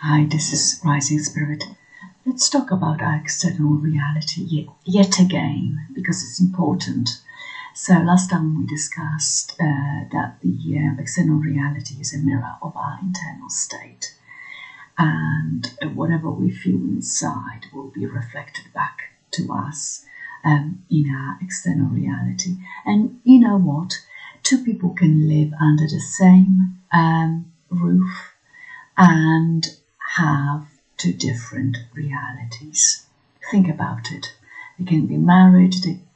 Hi, this is Rising Spirit. Let's talk about our external reality yet again, because it's important. So last time we discussed that the external reality is a mirror of our internal state, and whatever we feel inside will be reflected back to us in our external reality. And you know what? Two people can live under the same roof and have two different realities. Think about it. They can be married,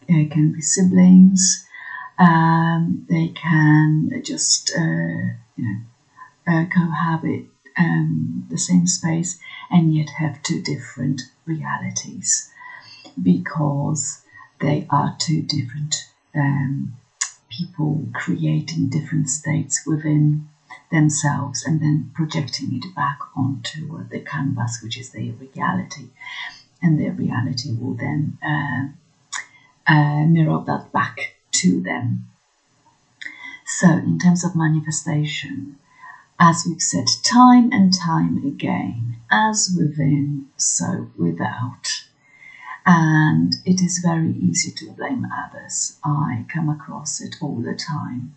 they can be siblings, they can just cohabit the same space and yet have two different realities because they are two different people creating different states within themselves and then projecting it back onto the canvas, which is their reality, and their reality will then mirror that back to them. So in terms of manifestation, as we've said time and time again, as within, so without. And it is very easy to blame others. I come across it all the time.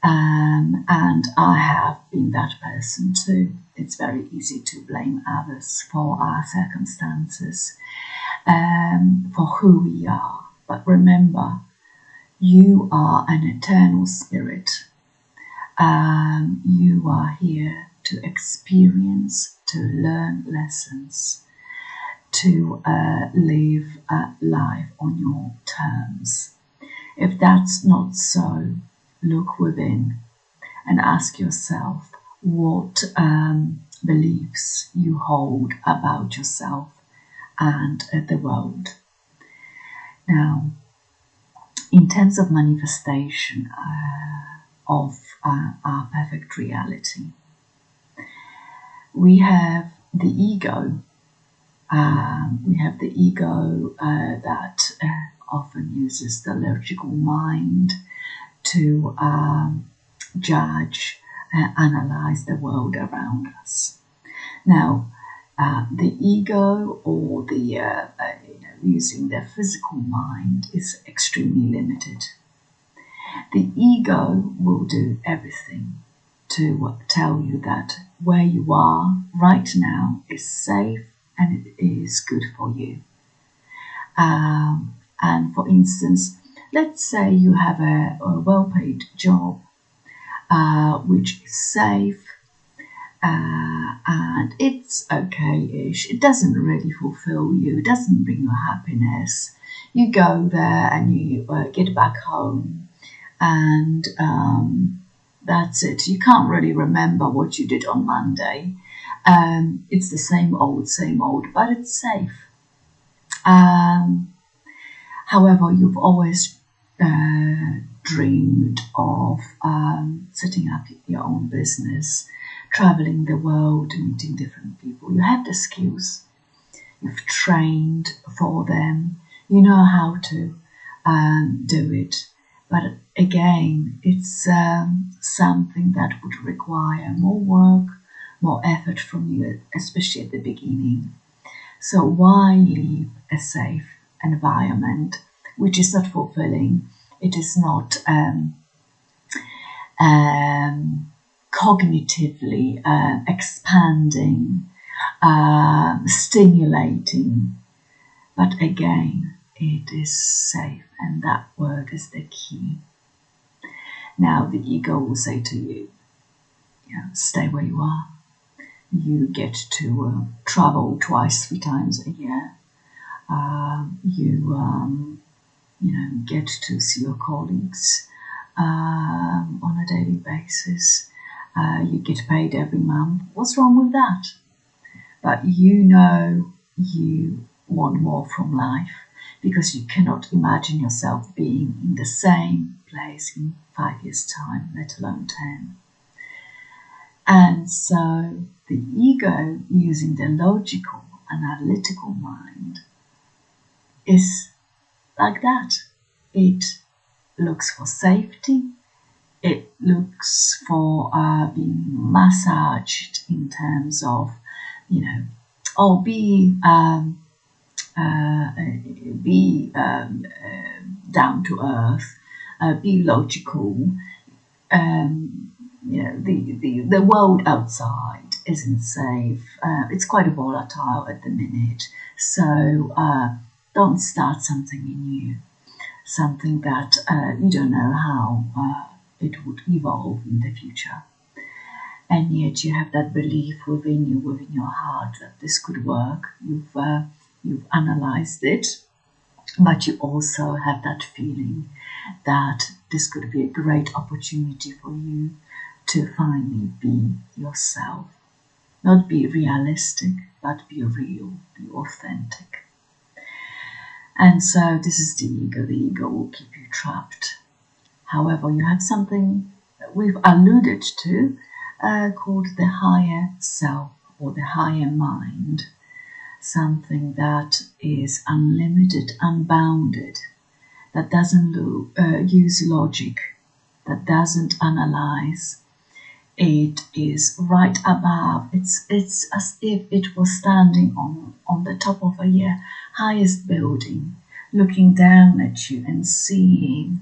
And I have been that person too. It's very easy to blame others for our circumstances, for who we are. But remember, you are an eternal spirit. You are here to experience, to learn lessons, to live life on your terms. If that's not so, look within and ask yourself what beliefs you hold about yourself and the world. Now, in terms of manifestation of our perfect reality, we have the ego. We have the ego that often uses the logical mind to judge, analyze the world around us. Now, the ego or the using the physical mind is extremely limited. The ego will do everything to tell you that where you are right now is safe and it is good for you. And for instance, let's say you have a well-paid job, which is safe, and it's okay-ish. It doesn't really fulfill you. It doesn't bring you happiness. You go there and you get back home, and that's it. You can't really remember what you did on Monday. It's the same old, but it's safe. However, you've always dreamed of setting up your own business, traveling the world, meeting different people. You have the skills. You've trained for them. You know how to do it. But again, it's something that would require more work, more effort from you, especially at the beginning. So why leave a safe environment which is not fulfilling? It is not cognitively expanding, stimulating, but again, it is safe, and that word is the key. Now, the ego will say to you, stay where you are. You get to travel 2-3 times a year. You get to see your colleagues on a daily basis. You get paid every month. What's wrong with that? But you know you want more from life because you cannot imagine yourself being in the same place in 5 years' time, let alone 10. And so the ego, using the logical, analytical mind, is like that. It looks for safety. It looks for being massaged in terms of you know, oh, be down to earth, be logical. The world outside isn't safe. It's quite volatile at the minute. So don't start something new, something that you don't know how it would evolve in the future. And yet you have that belief within you, within your heart, that this could work. You've analyzed it, but you also have that feeling that this could be a great opportunity for you to finally be yourself. Not be realistic, but be real, be authentic. And so this is the ego. The ego will keep you trapped. However, you have something that we've alluded to called the higher self or the higher mind. Something that is unlimited, unbounded, that doesn't use logic, that doesn't analyze. It is right above. It's as if it was standing on the top of a highest building, looking down at you and seeing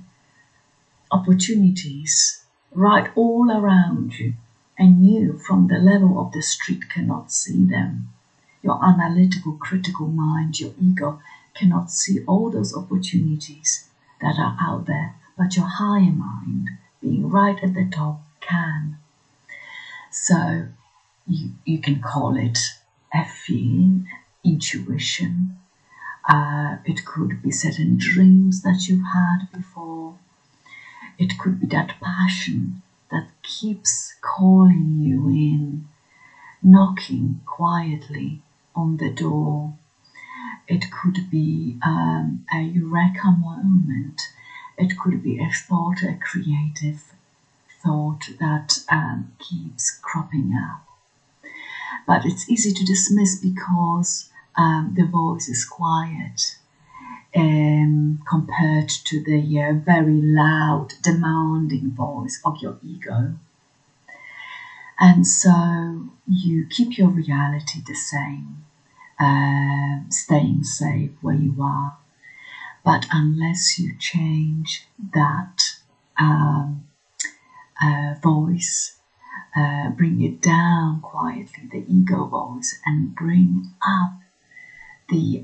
opportunities right all around you. And you, from the level of the street, cannot see them. Your analytical, critical mind, your ego, cannot see all those opportunities that are out there, but your higher mind, being right at the top, can. So you can call it a feeling, intuition. It could be certain dreams that you've had before. It could be that passion that keeps calling you in, knocking quietly on the door. It could be a eureka moment. It could be a thought, a creative thought that keeps cropping up. But it's easy to dismiss because the voice is quiet compared to the very loud, demanding voice of your ego. And so you keep your reality the same, staying safe where you are. But unless you change that voice, bring it down quietly, the ego voice, and bring up the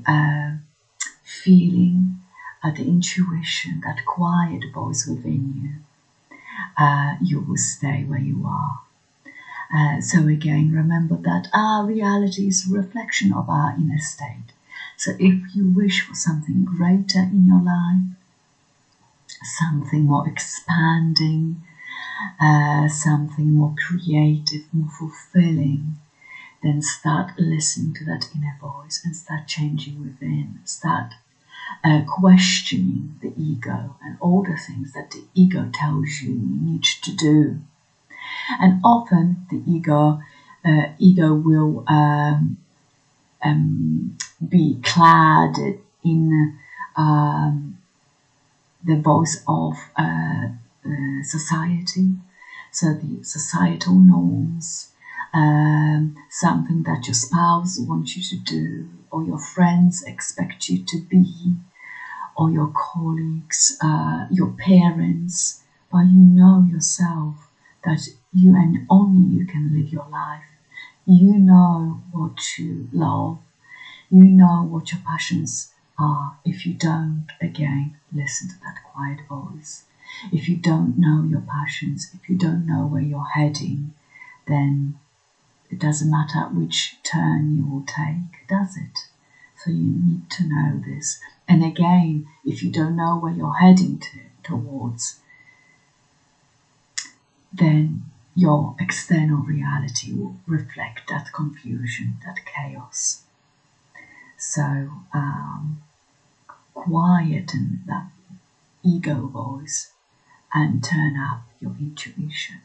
feeling, the intuition, that quiet voice within you, you will stay where you are. So again, remember that our reality is a reflection of our inner state. So if you wish for something greater in your life, something more expanding, something more creative, more fulfilling, then start listening to that inner voice and start changing within. Start questioning the ego and all the things that the ego tells you need to do. And often the ego will be clad in the voice of society, so the societal norms, something that your spouse wants you to do, or your friends expect you to be, or your colleagues, your parents, but you know yourself that you and only you can live your life. You know what you love. You know what your passions are. If you don't, again, listen to that quiet voice. If you don't know your passions, if you don't know where you're heading, then it doesn't matter which turn you will take, does it? So you need to know this. And again, if you don't know where you're heading towards, then your external reality will reflect that confusion, that chaos. So quieten that ego voice and turn up your intuition.